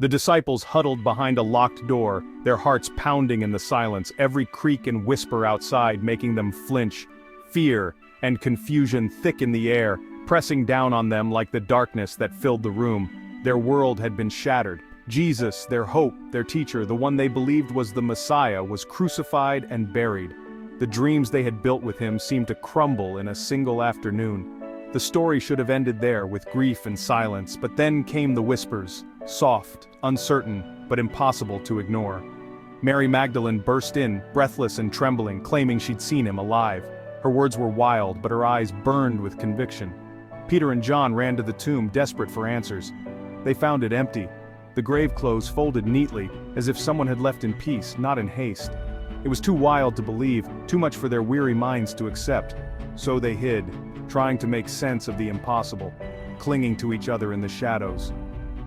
The disciples huddled behind a locked door, their hearts pounding in the silence, every creak and whisper outside making them flinch. Fear and confusion thick in the air, pressing down on them like the darkness that filled the room. Their world had been shattered. Jesus, their hope, their teacher, the one they believed was the Messiah, was crucified and buried. The dreams they had built with him seemed to crumble in a single afternoon. The story should have ended there with grief and silence, but then came the whispers, soft, uncertain, but impossible to ignore. Mary Magdalene burst in, breathless and trembling, claiming she'd seen him alive. Her words were wild, but her eyes burned with conviction. Peter and John ran to the tomb, desperate for answers. They found it empty. The grave clothes folded neatly, as if someone had left in peace, not in haste. It was too wild to believe, too much for their weary minds to accept. So they hid, trying to make sense of the impossible, clinging to each other in the shadows.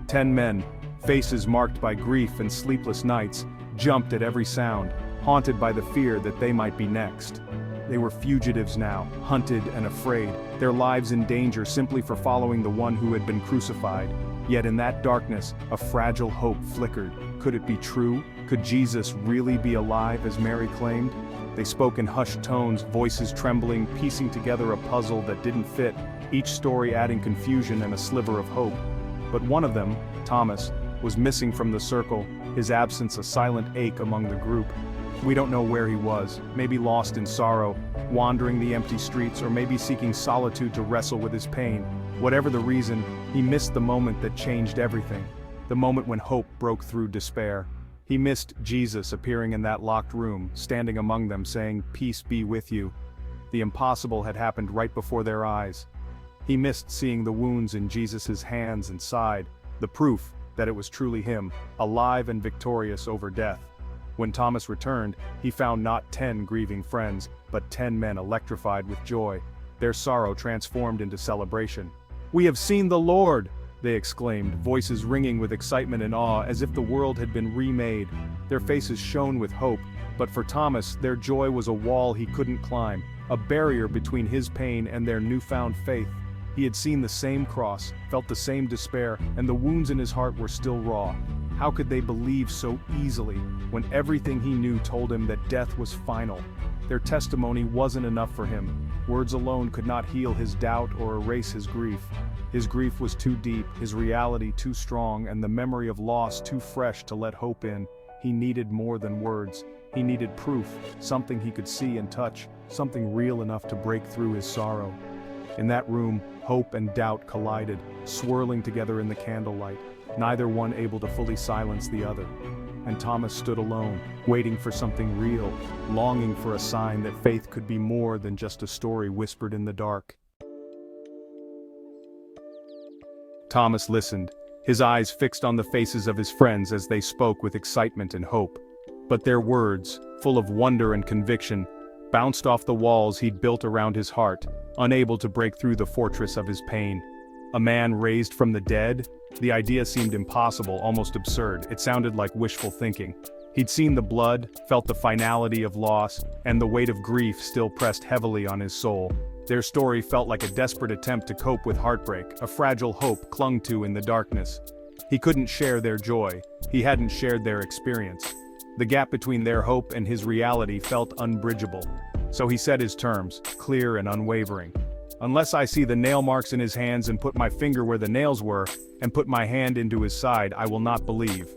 10 men, faces marked by grief and sleepless nights, jumped at every sound, haunted by the fear that they might be next. They were fugitives now, hunted and afraid, their lives in danger simply for following the one who had been crucified. Yet in that darkness, a fragile hope flickered. Could it be true? Could Jesus really be alive as Mary claimed? They spoke in hushed tones, voices trembling, piecing together a puzzle that didn't fit, each story adding confusion and a sliver of hope. But one of them, Thomas, was missing from the circle, his absence a silent ache among the group. We don't know where he was, maybe lost in sorrow, wandering the empty streets, or maybe seeking solitude to wrestle with his pain. Whatever the reason, he missed the moment that changed everything, the moment when hope broke through despair. He missed Jesus appearing in that locked room, standing among them saying, "Peace be with you." The impossible had happened right before their eyes. He missed seeing the wounds in Jesus' hands and side, the proof that it was truly him, alive and victorious over death. When Thomas returned, he found not 10 grieving friends, but 10 men electrified with joy, their sorrow transformed into celebration. "We have seen the Lord!" they exclaimed, voices ringing with excitement and awe as if the world had been remade. Their faces shone with hope, but for Thomas, their joy was a wall he couldn't climb, a barrier between his pain and their newfound faith. He had seen the same cross, felt the same despair, and the wounds in his heart were still raw. How could they believe so easily, when everything he knew told him that death was final? Their testimony wasn't enough for him. Words alone could not heal his doubt or erase his grief. His grief was too deep, his reality too strong, and the memory of loss too fresh to let hope in. He needed more than words. He needed proof, something he could see and touch, something real enough to break through his sorrow. In that room, hope and doubt collided, swirling together in the candlelight, neither one able to fully silence the other. And Thomas stood alone, waiting for something real, longing for a sign that faith could be more than just a story whispered in the dark. Thomas listened, his eyes fixed on the faces of his friends as they spoke with excitement and hope. But their words, full of wonder and conviction, bounced off the walls he'd built around his heart, unable to break through the fortress of his pain. A man raised from the dead? The idea seemed impossible, almost absurd. It sounded like wishful thinking. He'd seen the blood, felt the finality of loss, and the weight of grief still pressed heavily on his soul. Their story felt like a desperate attempt to cope with heartbreak, a fragile hope clung to in the darkness. He couldn't share their joy. He hadn't shared their experience. The gap between their hope and his reality felt unbridgeable. So he set his terms, clear and unwavering. "Unless I see the nail marks in his hands and put my finger where the nails were, and put my hand into his side, I will not believe."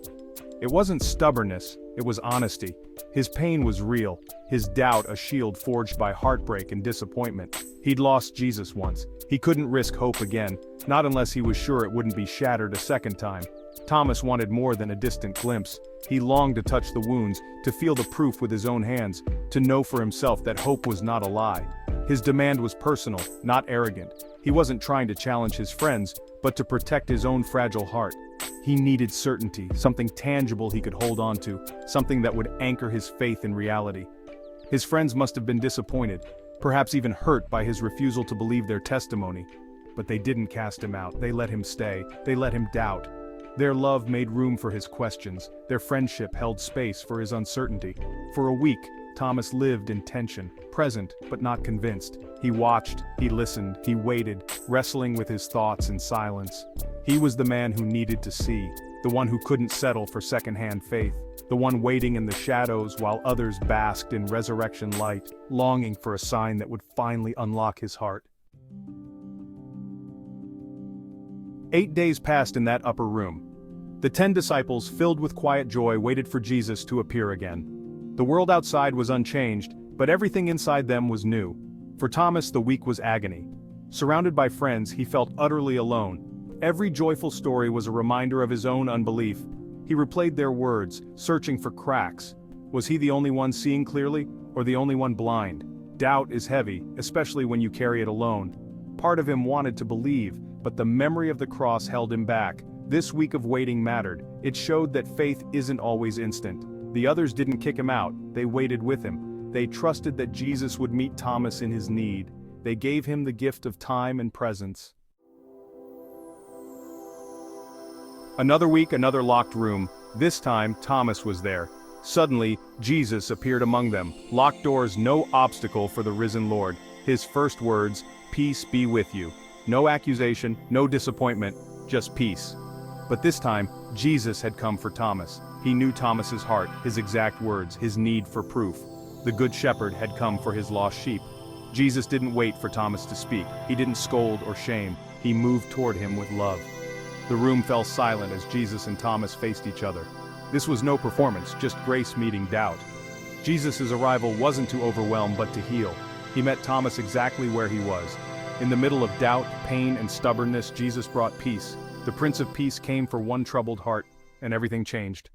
It wasn't stubbornness, it was honesty. His pain was real, his doubt a shield forged by heartbreak and disappointment. He'd lost Jesus once. He couldn't risk hope again, not unless he was sure it wouldn't be shattered a second time. Thomas wanted more than a distant glimpse. He longed to touch the wounds, to feel the proof with his own hands, to know for himself that hope was not a lie. His demand was personal, not arrogant. He wasn't trying to challenge his friends, but to protect his own fragile heart. He needed certainty, something tangible he could hold on to, something that would anchor his faith in reality. His friends must have been disappointed, perhaps even hurt by his refusal to believe their testimony. But they didn't cast him out, they let him stay, they let him doubt. Their love made room for his questions, their friendship held space for his uncertainty. For a week, Thomas lived in tension, present but not convinced. He watched, he listened, he waited, wrestling with his thoughts in silence. He was the man who needed to see, the one who couldn't settle for second-hand faith, the one waiting in the shadows while others basked in resurrection light, longing for a sign that would finally unlock his heart. 8 days passed in that upper room. The 10 disciples, filled with quiet joy, waited for Jesus to appear again. The world outside was unchanged, but everything inside them was new. For Thomas, the week was agony. Surrounded by friends, he felt utterly alone. Every joyful story was a reminder of his own unbelief. He replayed their words, searching for cracks. Was he the only one seeing clearly, or the only one blind? Doubt is heavy, especially when you carry it alone. Part of him wanted to believe, but the memory of the cross held him back. This week of waiting mattered. It showed that faith isn't always instant. The others didn't kick him out, they waited with him. They trusted that Jesus would meet Thomas in his need. They gave him the gift of time and presence. Another week, another locked room. This time, Thomas was there. Suddenly, Jesus appeared among them. Locked doors, no obstacle for the risen Lord. His first words, "Peace be with you." No accusation, no disappointment, just peace. But this time, Jesus had come for Thomas. He knew Thomas's heart, his exact words, his need for proof. The Good Shepherd had come for his lost sheep. Jesus didn't wait for Thomas to speak. He didn't scold or shame. He moved toward him with love. The room fell silent as Jesus and Thomas faced each other. This was no performance, just grace meeting doubt. Jesus' arrival wasn't to overwhelm but to heal. He met Thomas exactly where he was. In the middle of doubt, pain, and stubbornness, Jesus brought peace. The Prince of Peace came for one troubled heart, and everything changed.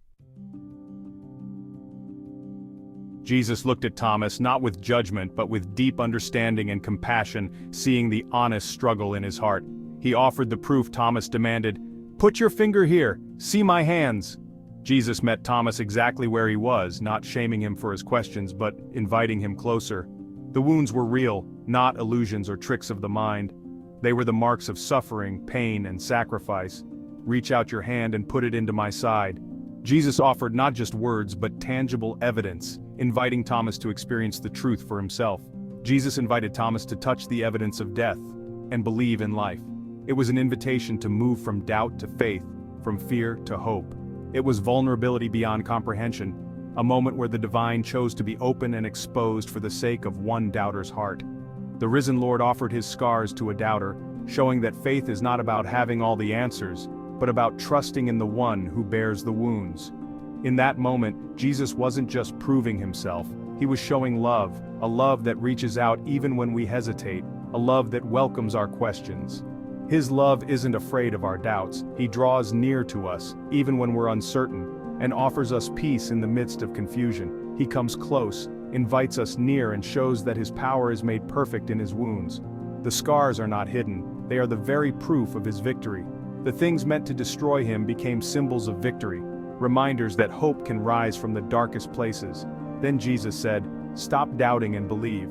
Jesus looked at Thomas not with judgment but with deep understanding and compassion, seeing the honest struggle in his heart. He offered the proof Thomas demanded. "Put your finger here, see my hands." Jesus met Thomas exactly where he was, not shaming him for his questions but inviting him closer. The wounds were real, not illusions or tricks of the mind. They were the marks of suffering, pain, and sacrifice. "Reach out your hand and put it into my side." Jesus offered not just words but tangible evidence, inviting Thomas to experience the truth for himself. Jesus invited Thomas to touch the evidence of death and believe in life. It was an invitation to move from doubt to faith, from fear to hope. It was vulnerability beyond comprehension, a moment where the divine chose to be open and exposed for the sake of one doubter's heart. The risen Lord offered his scars to a doubter, showing that faith is not about having all the answers, but about trusting in the one who bears the wounds. In that moment, Jesus wasn't just proving himself, he was showing love, a love that reaches out even when we hesitate, a love that welcomes our questions. His love isn't afraid of our doubts, he draws near to us, even when we're uncertain, and offers us peace in the midst of confusion. He comes close, invites us near and shows that his power is made perfect in his wounds. The scars are not hidden, they are the very proof of his victory. The things meant to destroy him became symbols of victory, reminders that hope can rise from the darkest places. Then Jesus said, "Stop doubting and believe."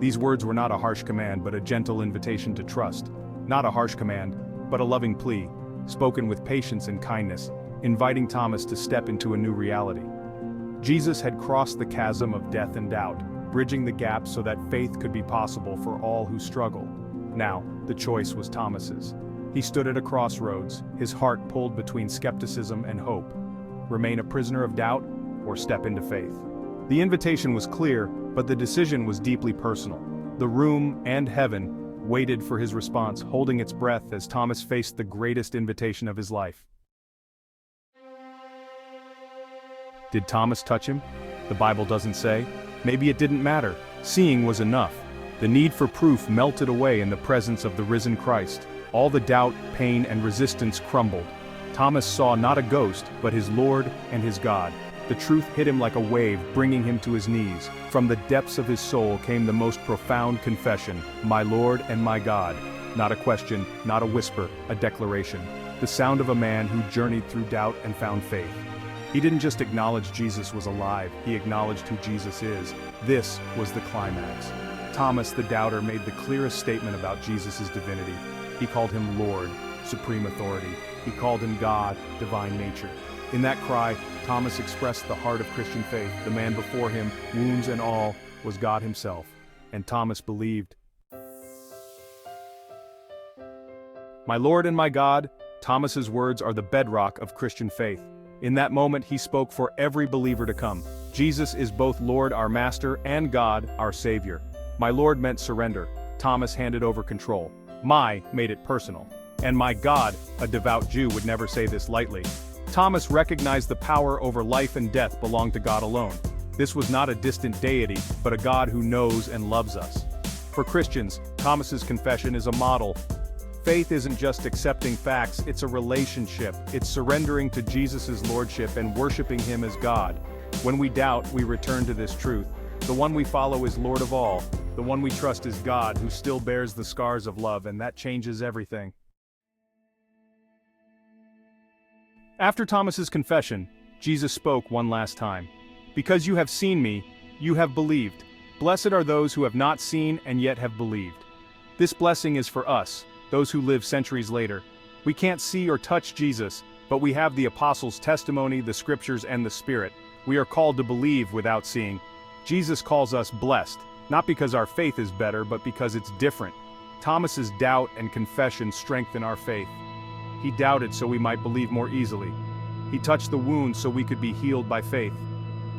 These words were not a harsh command but a gentle invitation to trust. Not a harsh command, but a loving plea, spoken with patience and kindness, inviting Thomas to step into a new reality. Jesus had crossed the chasm of death and doubt, bridging the gap so that faith could be possible for all who struggle. Now, the choice was Thomas's. He stood at a crossroads, his heart pulled between skepticism and hope. Remain a prisoner of doubt, or step into faith. The invitation was clear, but the decision was deeply personal. The room and heaven waited for his response, holding its breath as Thomas faced the greatest invitation of his life. Did Thomas touch him? The Bible doesn't say. Maybe it didn't matter. Seeing was enough. The need for proof melted away in the presence of the risen Christ. All the doubt, pain, and resistance crumbled. Thomas saw not a ghost, but his Lord and his God. The truth hit him like a wave, bringing him to his knees. From the depths of his soul came the most profound confession, "My Lord and my God." Not a question, not a whisper, a declaration. The sound of a man who journeyed through doubt and found faith. He didn't just acknowledge Jesus was alive, he acknowledged who Jesus is. This was the climax. Thomas the doubter made the clearest statement about Jesus' divinity. He called him Lord, supreme authority. He called him God, divine nature. In that cry, Thomas expressed the heart of Christian faith. The man before him, wounds and all, was God himself. And Thomas believed. "My Lord and my God," Thomas's words are the bedrock of Christian faith. In that moment he spoke for every believer to come. Jesus is both Lord our Master and God our Savior. My Lord meant surrender. Thomas handed over control. My made it personal. And my God, a devout Jew, would never say this lightly. Thomas recognized the power over life and death belonged to God alone. This was not a distant deity, but a God who knows and loves us. For Christians, Thomas's confession is a model. Faith isn't just accepting facts, it's a relationship. It's surrendering to Jesus' lordship and worshiping him as God. When we doubt, we return to this truth. The one we follow is Lord of all. The one we trust is God, who still bears the scars of love, and that changes everything. After Thomas's confession, Jesus spoke one last time. Because you have seen me, you have believed. Blessed are those who have not seen and yet have believed. This blessing is for us, those who live centuries later. We can't see or touch Jesus, but we have the apostles' testimony, the scriptures, and the Spirit. We are called to believe without seeing. Jesus calls us blessed, not because our faith is better, but because it's different. Thomas's doubt and confession strengthen our faith. He doubted so we might believe more easily. He touched the wound so we could be healed by faith.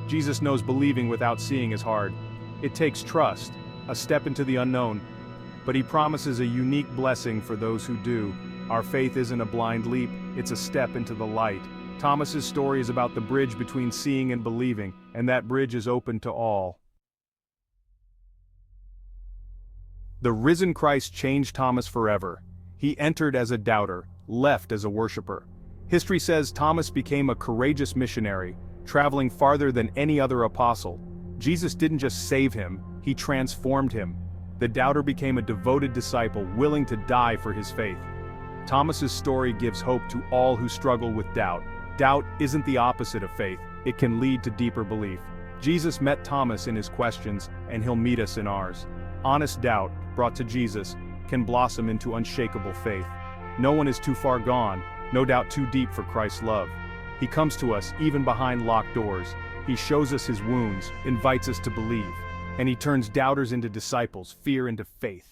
Jesus knows believing without seeing is hard. It takes trust, a step into the unknown. But he promises a unique blessing for those who do. Our faith isn't a blind leap, it's a step into the light. Thomas's story is about the bridge between seeing and believing, and that bridge is open to all. The risen Christ changed Thomas forever. He entered as a doubter, left as a worshiper. History says Thomas became a courageous missionary, traveling farther than any other apostle. Jesus didn't just save him, he transformed him. The doubter became a devoted disciple, willing to die for his faith. Thomas's story gives hope to all who struggle with doubt. Doubt isn't the opposite of faith, it can lead to deeper belief. Jesus met Thomas in his questions, and he'll meet us in ours. Honest doubt, brought to Jesus, can blossom into unshakable faith. No one is too far gone, no doubt too deep for Christ's love. He comes to us even behind locked doors. He shows us his wounds, invites us to believe, and he turns doubters into disciples, fear into faith.